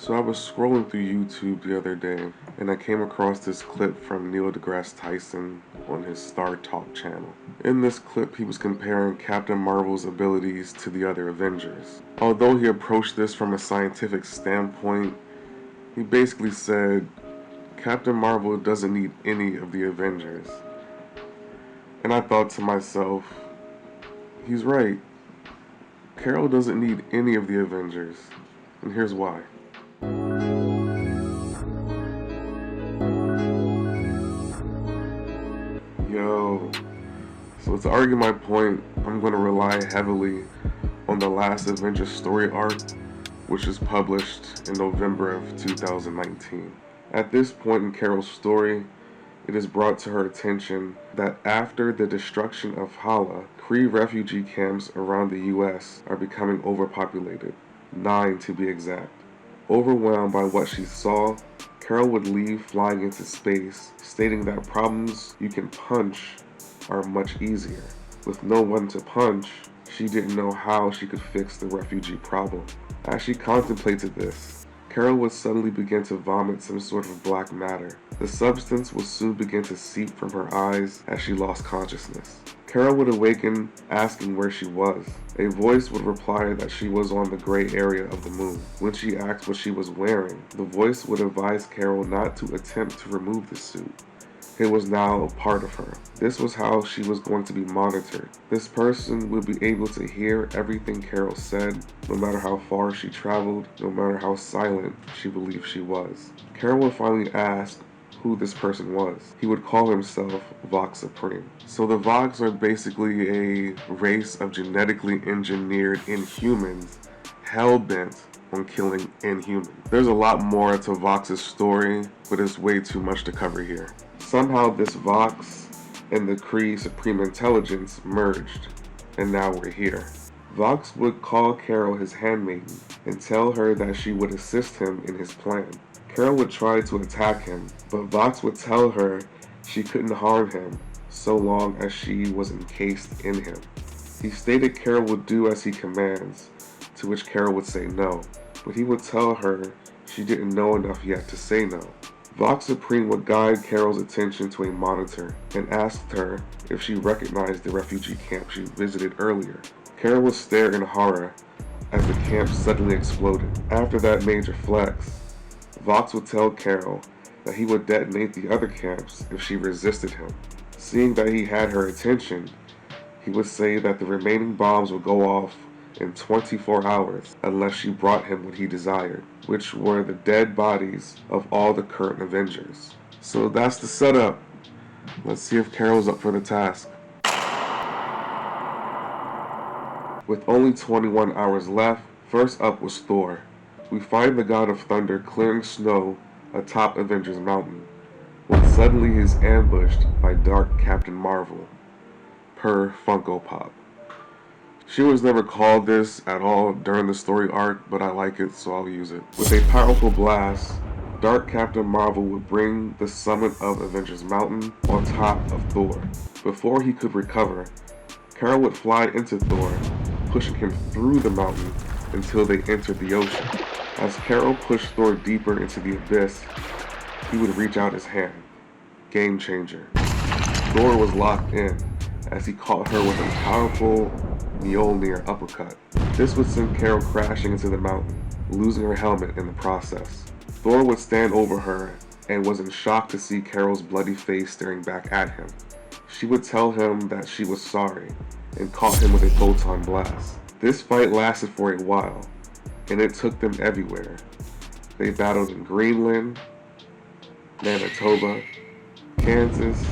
So I was scrolling through YouTube the other day and I came across this clip from Neil deGrasse Tyson on his Star Talk channel. In this clip, he was comparing Captain Marvel's abilities to the other Avengers. Although he approached this from a scientific standpoint, he basically said Captain Marvel doesn't need any of the Avengers. And I thought to myself, he's right. Carol doesn't need any of the Avengers. And here's why. Yo. So to argue my point, I'm going to rely heavily on the last Avengers story arc, which is published in November of 2019. At this point in Carol's story, it is brought to her attention that after the destruction of Hala, Kree refugee camps around the US are becoming overpopulated, 9 to be exact. Overwhelmed by what she saw, Carol would leave flying into space, stating that problems you can punch are much easier. With no one to punch, she didn't know how she could fix the refugee problem. As she contemplated this, Carol would suddenly begin to vomit some sort of black matter. The substance would soon begin to seep from her eyes as she lost consciousness. Carol would awaken, asking where she was. A voice would reply that she was on the gray area of the moon. When she asked what she was wearing, the voice would advise Carol not to attempt to remove the suit. It was now a part of her. This was how she was going to be monitored. This person would be able to hear everything Carol said, no matter how far she traveled, no matter how silent she believed she was. Carol would finally ask who this person was. He would call himself Vox Supreme. So the Vox are basically a race of genetically engineered inhumans hell-bent on killing inhumans. There's a lot more to Vox's story, but it's way too much to cover here. Somehow this Vox and the Kree Supreme Intelligence merged, and now we're here. Vox would call Carol his handmaiden and tell her that she would assist him in his plan. Carol would try to attack him, but Vox would tell her she couldn't harm him so long as she was encased in him. He stated Carol would do as he commands, to which Carol would say no, but he would tell her she didn't know enough yet to say no. Vox Supreme would guide Carol's attention to a monitor and asked her if she recognized the refugee camp she visited earlier. Carol would stare in horror as the camp suddenly exploded. After that major flex, Vox would tell Carol that he would detonate the other camps if she resisted him. Seeing that he had her attention, he would say that the remaining bombs would go off in 24 hours unless she brought him what he desired, which were the dead bodies of all the current Avengers. So that's the setup. Let's see if Carol's up for the task. With only 21 hours left, first up was Thor. We find the god of thunder clearing snow atop Avengers Mountain, when suddenly he is ambushed by Dark Captain Marvel, per Funko Pop. She was never called this at all during the story arc, but I like it, so I'll use it. With a powerful blast, Dark Captain Marvel would bring the summit of Avengers Mountain on top of Thor. Before he could recover, Carol would fly into Thor, pushing him through the mountain until they entered the ocean. As Carol pushed Thor deeper into the abyss, he would reach out his hand. Game changer. Thor was locked in as he caught her with a powerful Mjolnir uppercut. This would send Carol crashing into the mountain, losing her helmet in the process. Thor would stand over her and was in shock to see Carol's bloody face staring back at him. She would tell him that she was sorry and caught him with a photon blast. This fight lasted for a while, and it took them everywhere. They battled in Greenland, Manitoba, Kansas,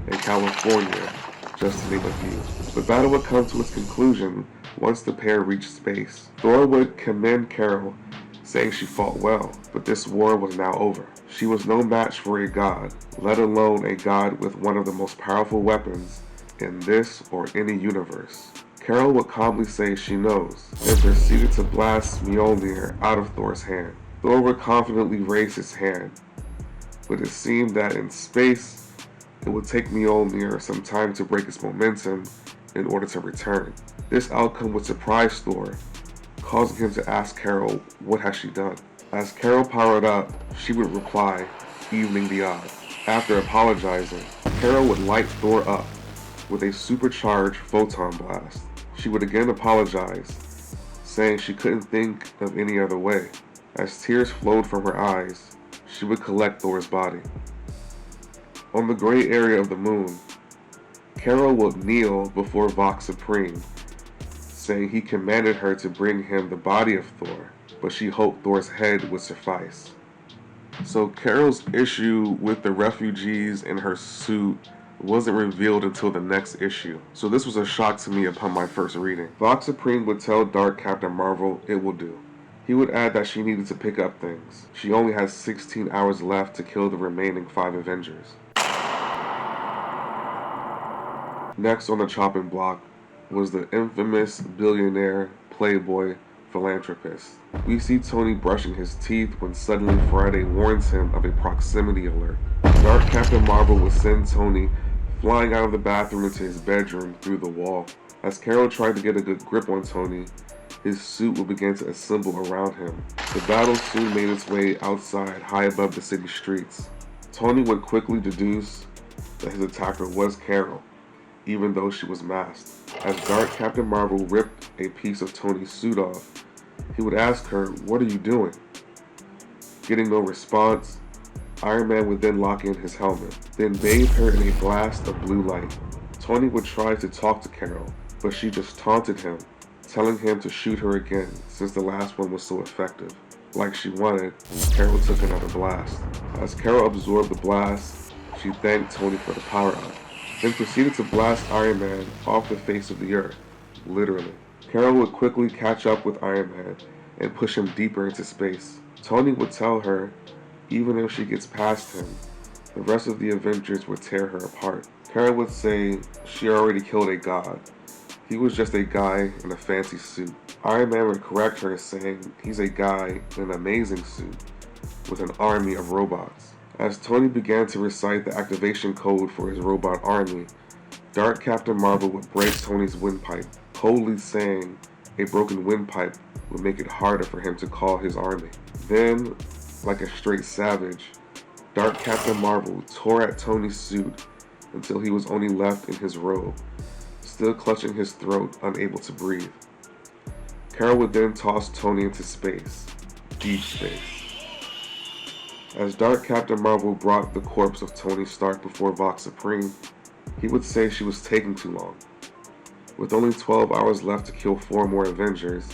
and California, just to name a few. The battle would come to its conclusion once the pair reached space. Thor would commend Carol, saying she fought well, but this war was now over. She was no match for a god, let alone a god with one of the most powerful weapons in this or any universe. Carol would calmly say she knows, and proceeded to blast Mjolnir out of Thor's hand. Thor would confidently raise his hand, but it seemed that in space, it would take Mjolnir some time to break its momentum in order to return. This outcome would surprise Thor, causing him to ask Carol what has she done. As Carol powered up, she would reply, evening the odds. After apologizing, Carol would light Thor up with a supercharged photon blast. She would again apologize, saying she couldn't think of any other way. As tears flowed from her eyes, she would collect Thor's body. On the gray area of the moon, Carol would kneel before Vox Supreme, saying he commanded her to bring him the body of Thor, but she hoped Thor's head would suffice. So Carol's issue with the refugees in her suit wasn't revealed until the next issue. So this was a shock to me upon my first reading. Vox Supreme would tell Dark Captain Marvel it will do. He would add that she needed to pick up things. She only has 16 hours left to kill the remaining 5 Avengers. Next on the chopping block was the infamous billionaire, playboy, philanthropist. We see Tony brushing his teeth when suddenly Friday warns him of a proximity alert. Dark Captain Marvel would send Tony flying out of the bathroom into his bedroom through the wall. As Carol tried to get a good grip on Tony, his suit would begin to assemble around him. The battle soon made its way outside, high above the city streets. Tony would quickly deduce that his attacker was Carol, even though she was masked. As Dark Captain Marvel ripped a piece of Tony's suit off, he would ask her, "What are you doing?" Getting no response, Iron Man would then lock in his helmet, then bathe her in a blast of blue light. Tony would try to talk to Carol, but she just taunted him, telling him to shoot her again since the last one was so effective. Like she wanted, Carol took another blast. As Carol absorbed the blast, she thanked Tony for the power-up, then proceeded to blast Iron Man off the face of the earth, literally. Carol would quickly catch up with Iron Man and push him deeper into space. Tony would tell her, even if she gets past him, the rest of the Avengers would tear her apart. Carol would say she already killed a god. He was just a guy in a fancy suit. Iron Man would correct her, saying he's a guy in an amazing suit with an army of robots. As Tony began to recite the activation code for his robot army, Dark Captain Marvel would break Tony's windpipe, coldly saying a broken windpipe would make it harder for him to call his army. Then, like a straight savage, Dark Captain Marvel tore at Tony's suit until he was only left in his robe, still clutching his throat, unable to breathe. Carol would then toss Tony into space, deep space. As Dark Captain Marvel brought the corpse of Tony Stark before Vox Supreme, he would say she was taking too long. With only 12 hours left to kill 4 more Avengers,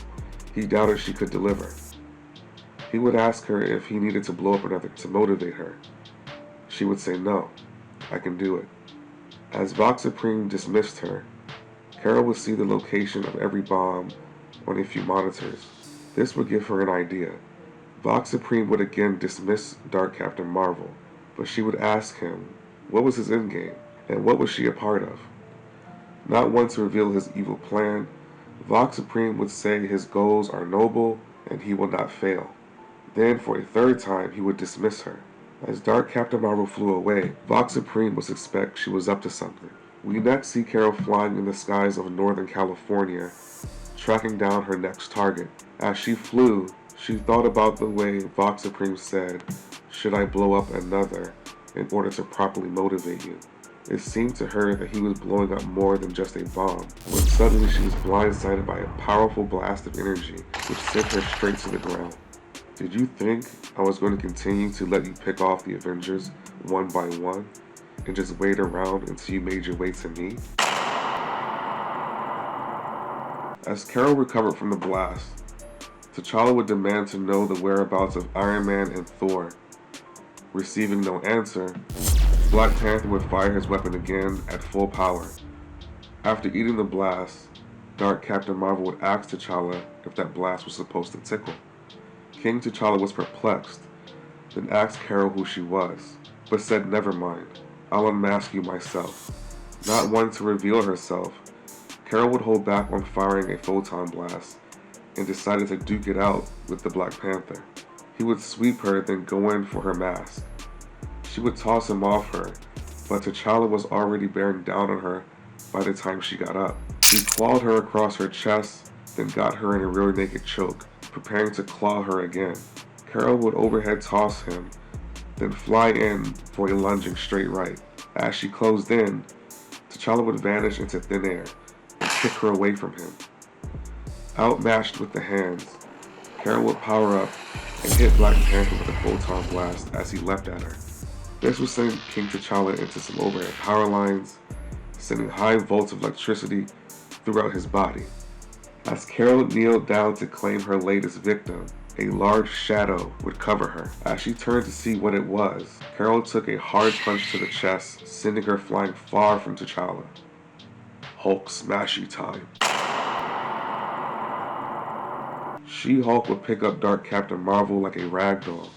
he doubted she could deliver. He would ask her if he needed to blow up another to motivate her. She would say, "No, I can do it." As Vox Supreme dismissed her, Carol would see the location of every bomb on a few monitors. This would give her an idea. Vox Supreme would again dismiss Dark Captain Marvel, but she would ask him what was his endgame and what was she a part of. Not one to reveal his evil plan, Vox Supreme would say his goals are noble and he will not fail. Then for a third time he would dismiss her. As Dark Captain Marvel flew away, Vox Supreme would suspect she was up to something. We next see Carol flying in the skies of Northern California, tracking down her next target. As she flew, she thought about the way Vox Supreme said, "Should I blow up another in order to properly motivate you?" It seemed to her that he was blowing up more than just a bomb, when suddenly she was blindsided by a powerful blast of energy which sent her straight to the ground. "Did you think I was going to continue to let you pick off the Avengers one by one and just wait around until you made your way to me?" As Carol recovered from the blast, T'Challa would demand to know the whereabouts of Iron Man and Thor. Receiving no answer, Black Panther would fire his weapon again at full power. After eating the blast, Dark Captain Marvel would ask T'Challa if that blast was supposed to tickle. King T'Challa was perplexed, then asked Carol who she was, but said, "Never mind, I'll unmask you myself." Not wanting to reveal herself, Carol would hold back on firing a photon blast and decided to duke it out with the Black Panther. He would sweep her, then go in for her mask. She would toss him off her, but T'Challa was already bearing down on her by the time she got up. He clawed her across her chest, then got her in a rear naked choke, preparing to claw her again. Carol would overhead toss him, then fly in for a lunging straight right. As she closed in, T'Challa would vanish into thin air and kick her away from him. Outmatched with the hands, Carol would power up and hit Black Panther with a photon blast as he leapt at her. This would send King T'Challa into some overhead power lines, sending high volts of electricity throughout his body. As Carol kneeled down to claim her latest victim, a large shadow would cover her. As she turned to see what it was, Carol took a hard punch to the chest, sending her flying far from T'Challa. Hulk smashy time. She-Hulk would pick up Dark Captain Marvel like a rag doll,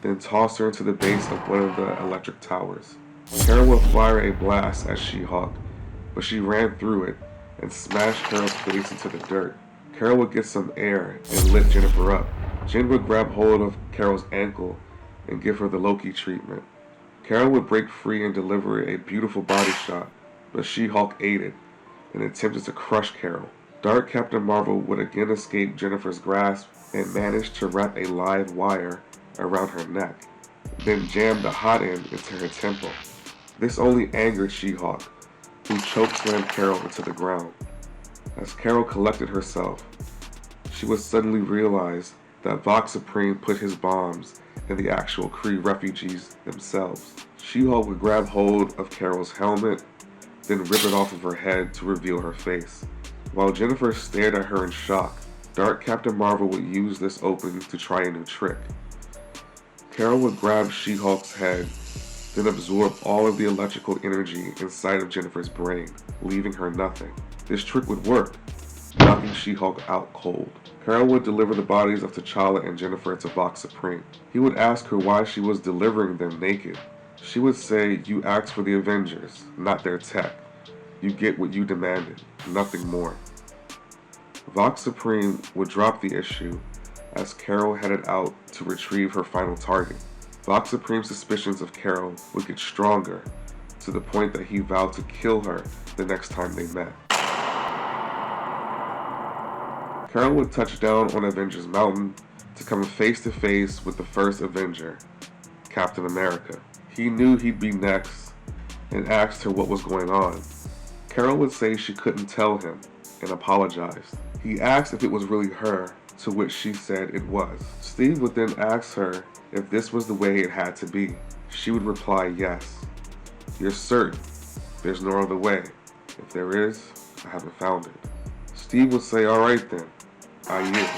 then toss her into the base of one of the electric towers. Carol would fire a blast at She-Hulk, but she ran through it and smashed Carol's face into the dirt. Carol would get some air and lift Jennifer up. Jen would grab hold of Carol's ankle and give her the Loki treatment. Carol would break free and deliver a beautiful body shot, but She-Hulk ate it and attempted to crush Carol. Dark Captain Marvel would again escape Jennifer's grasp and managed to wrap a live wire around her neck, then jammed the hot end into her temple. This only angered She-Hulk, who chokeslammed Carol into the ground. As Carol collected herself, she would suddenly realize that Vox Supreme put his bombs in the actual Kree refugees themselves. She-Hulk would grab hold of Carol's helmet, then rip it off of her head to reveal her face. While Jennifer stared at her in shock, Dark Captain Marvel would use this opening to try a new trick. Carol would grab She-Hulk's head, then absorb all of the electrical energy inside of Jennifer's brain, leaving her nothing. This trick would work, knocking She-Hulk out cold. Carol would deliver the bodies of T'Challa and Jennifer to Vox Supreme. He would ask her why she was delivering them naked. She would say, "You asked for the Avengers, not their tech. You get what you demanded, nothing more." Vox Supreme would drop the issue as Carol headed out to retrieve her final target. Vox Supreme's suspicions of Carol would get stronger, to the point that he vowed to kill her the next time they met. Carol would touch down on Avengers Mountain to come face to face with the first Avenger, Captain America. He knew he'd be next and asked her what was going on. Carol would say she couldn't tell him and apologized. He asked if it was really her, to which she said it was. Steve would then ask her if this was the way it had to be. She would reply yes. "You're certain? There's no other way. If there is, I haven't found it." Steve would say, "Alright then, I yield."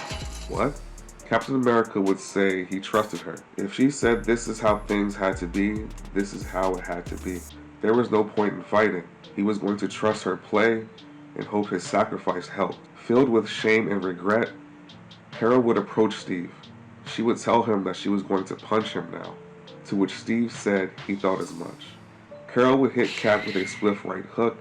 What? Captain America would say he trusted her. If she said this is how things had to be, this is how it had to be. There was no point in fighting. He was going to trust her play and hope his sacrifice helped. Filled with shame and regret, Carol would approach Steve. She would tell him that she was going to punch him now, to which Steve said he thought as much. Carol would hit Cap with a swift right hook,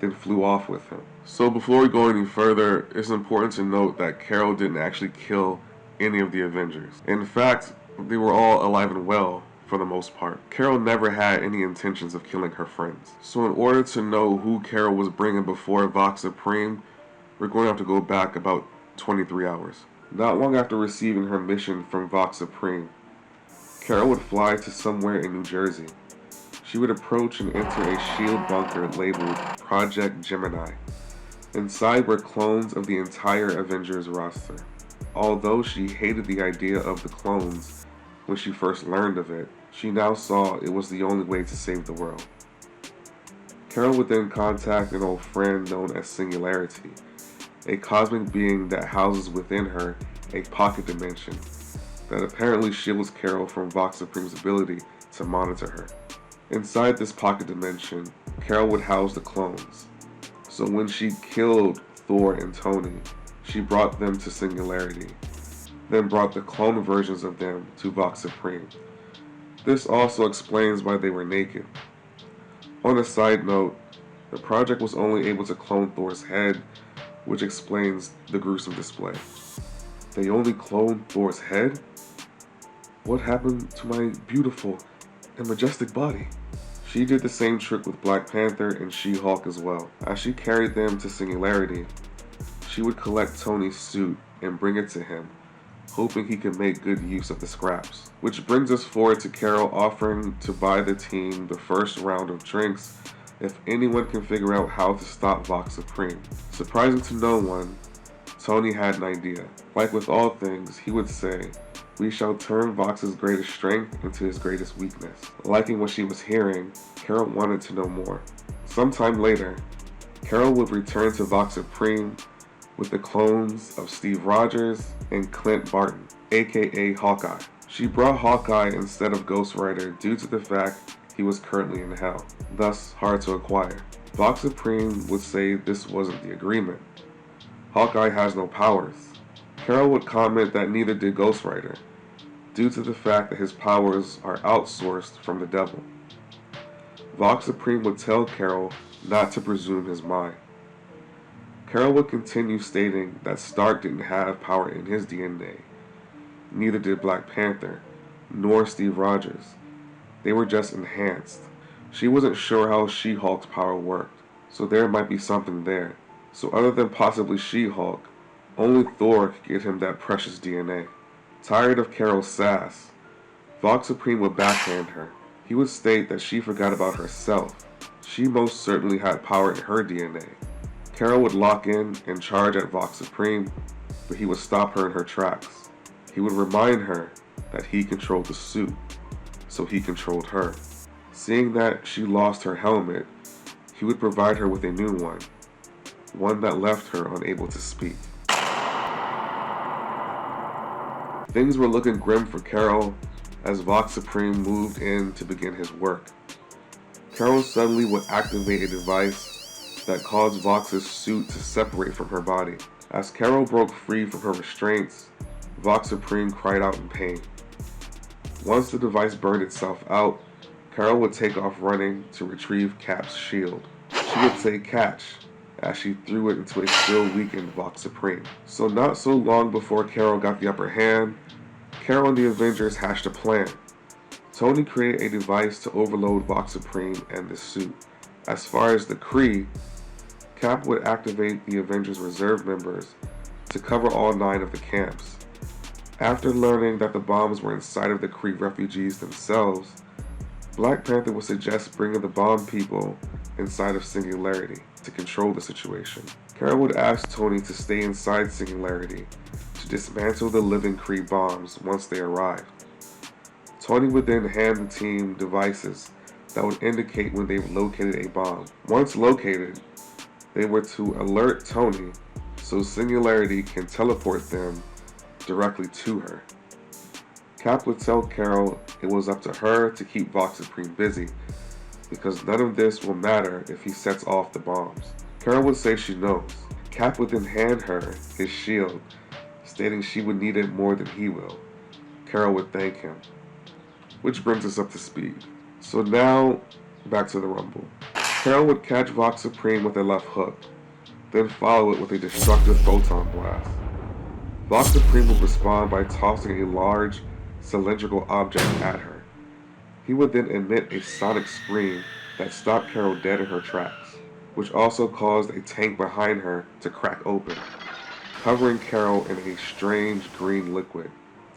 then flew off with him. So before we go any further, it's important to note that Carol didn't actually kill any of the Avengers. In fact, they were all alive and well for the most part. Carol never had any intentions of killing her friends. So in order to know who Carol was bringing before Vox Supreme, we're going to have to go back about 23 hours. Not long after receiving her mission from Vox Supreme, Carol would fly to somewhere in New Jersey. She would approach and enter a shield bunker labeled Project Gemini. Inside were clones of the entire Avengers roster. Although she hated the idea of the clones when she first learned of it, she now saw it was the only way to save the world. Carol would then contact an old friend known as Singularity, a cosmic being that houses within her a pocket dimension that apparently shields Carol from Vox Supreme's ability to monitor her. Inside this pocket dimension, Carol would house the clones. So when she killed Thor and Tony, she brought them to Singularity, then brought the clone versions of them to Vox Supreme. This also explains why they were naked. On a side note, the project was only able to clone Thor's head, which explains the gruesome display. They only cloned Thor's head? What happened to my beautiful and majestic body? She did the same trick with Black Panther and She-Hulk as well. As she carried them to Singularity, she would collect Tony's suit and bring it to him, hoping he could make good use of the scraps. Which brings us forward to Carol offering to buy the team the first round of drinks if anyone can figure out how to stop Vox Supreme. Surprising to no one, Tony had an idea. Like with all things, he would say, "We shall turn Vox's greatest strength into his greatest weakness." Liking what she was hearing, Carol wanted to know more. Sometime later, Carol would return to Vox Supreme with the clones of Steve Rogers and Clint Barton, aka Hawkeye. She brought Hawkeye instead of Ghost Rider due to the fact he was currently in hell, thus hard to acquire. Vox Supreme would say this wasn't the agreement. Hawkeye has no powers. Carol would comment that neither did Ghost Rider, due to the fact that his powers are outsourced from the devil. Vox Supreme would tell Carol not to presume his mind. Carol would continue stating that Stark didn't have power in his DNA. Neither did Black Panther, nor Steve Rogers. They were just enhanced. She wasn't sure how She-Hulk's power worked, so there might be something there. So other than possibly She-Hulk, only Thor could get him that precious DNA. Tired of Carol's sass, Vox Supreme would backhand her. He would state that she forgot about herself. She most certainly had power in her DNA. Carol would lock in and charge at Vox Supreme, but he would stop her in her tracks. He would remind her that he controlled the suit, so he controlled her. Seeing that she lost her helmet, he would provide her with a new one that left her unable to speak. Things were looking grim for Carol as Vox Supreme moved in to begin his work. Carol suddenly would activate a device that caused Vox's suit to separate from her body. As Carol broke free from her restraints, Vox Supreme cried out in pain. Once the device burned itself out, Carol would take off running to retrieve Cap's shield. She would say "catch" as she threw it into a still weakened Vox Supreme. So not so long before Carol got the upper hand, Carol and the Avengers hatched a plan. Tony created a device to overload Vox Supreme and the suit. As far as the Kree, Cap would activate the Avengers reserve members to cover all 9 of the camps. After learning that the bombs were inside of the Kree refugees themselves, Black Panther would suggest bringing the bomb people inside of Singularity to control the situation. Carol would ask Tony to stay inside Singularity to dismantle the living Kree bombs once they arrived. Tony would then hand the team devices that would indicate when they've located a bomb. Once located, they were to alert Tony so Singularity can teleport them directly to her. Cap would tell Carol it was up to her to keep Vox Supreme busy because none of this will matter if he sets off the bombs. Carol would say she knows. Cap would then hand her his shield, stating she would need it more than he will. Carol would thank him. Which brings us up to speed. So now, back to the Rumble. Carol would catch Vox Supreme with a left hook, then follow it with a destructive photon blast. Vox Supreme would respond by tossing a large, cylindrical object at her. He would then emit a sonic scream that stopped Carol dead in her tracks, which also caused a tank behind her to crack open, covering Carol in a strange green liquid.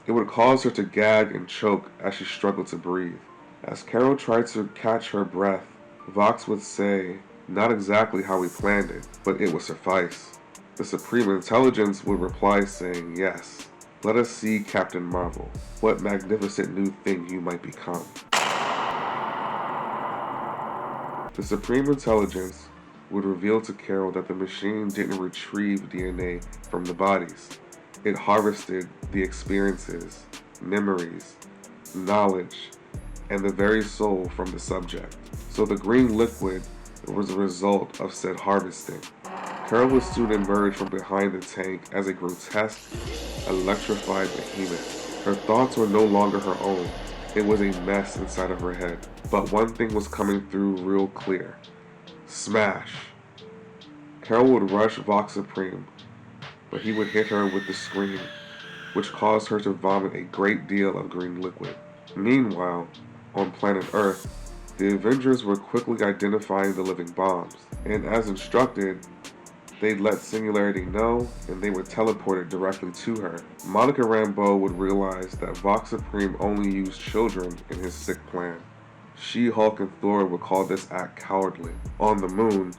It would cause her to gag and choke as she struggled to breathe. As Carol tried to catch her breath, Vox would say, "Not exactly how we planned it, but it would suffice." The Supreme Intelligence would reply saying, "Yes, let us see, Captain Marvel, what magnificent new thing you might become." The Supreme Intelligence would reveal to Carol that the machine didn't retrieve DNA from the bodies. It harvested the experiences, memories, knowledge, and the very soul from the subject. So the green liquid was a result of said harvesting. Carol would soon emerge from behind the tank as a grotesque, electrified behemoth. Her thoughts were no longer her own. It was a mess inside of her head. But one thing was coming through real clear. Smash! Carol would rush Vox Supreme, but he would hit her with the scream, which caused her to vomit a great deal of green liquid. Meanwhile, on planet Earth, the Avengers were quickly identifying the living bombs, and as instructed, They'd let Singularity know, and they would teleport it directly to her. Monica Rambeau would realize that Vox Supreme only used children in his sick plan. She-Hulk and Thor would call this act cowardly. On the moon,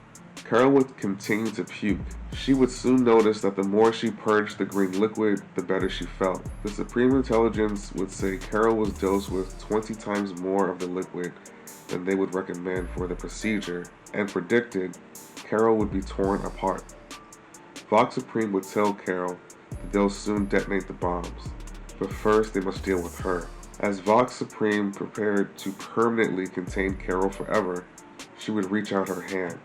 Carol would continue to puke. She would soon notice that the more she purged the green liquid, the better she felt. The Supreme Intelligence would say Carol was dosed with 20 times more of the liquid than they would recommend for the procedure, and predicted Carol would be torn apart. Vox Supreme would tell Carol that they'll soon detonate the bombs, but first they must deal with her. As Vox Supreme prepared to permanently contain Carol forever, she would reach out her hand.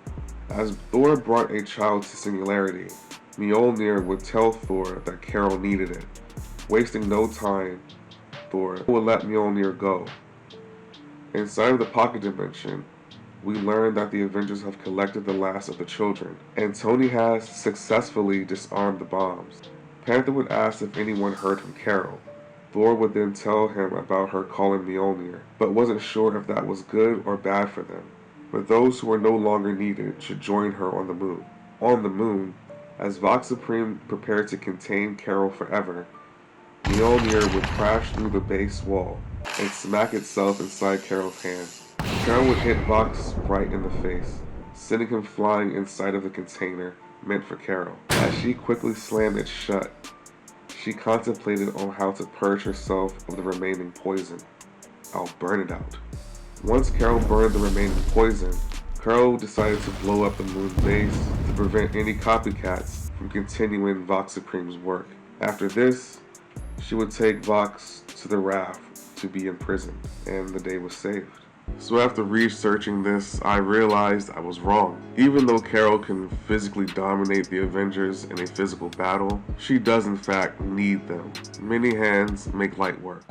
As Thor brought a child to Singularity, Mjolnir would tell Thor that Carol needed it. Wasting no time, Thor would let Mjolnir go. Inside of the pocket dimension, we learn that the Avengers have collected the last of the children, and Tony has successfully disarmed the bombs. Panther would ask if anyone heard from Carol. Thor would then tell him about her calling Mjolnir, but wasn't sure if that was good or bad for them. But those who were no longer needed should join her on the moon. On the moon, as Vox Supreme prepared to contain Carol forever, Mjolnir would crash through the base wall and smack itself inside Carol's hand. Carol would hit Vox right in the face, sending him flying inside of the container meant for Carol. As she quickly slammed it shut, she contemplated on how to purge herself of the remaining poison. I'll burn it out. Once Carol burned the remaining poison, Carol decided to blow up the moon base to prevent any copycats from continuing Vox Supreme's work. After this, she would take Vox to the raft to be imprisoned, and the day was saved. So after researching this, I realized I was wrong. Even though Carol can physically dominate the Avengers in a physical battle, she does in fact need them. Many hands make light work.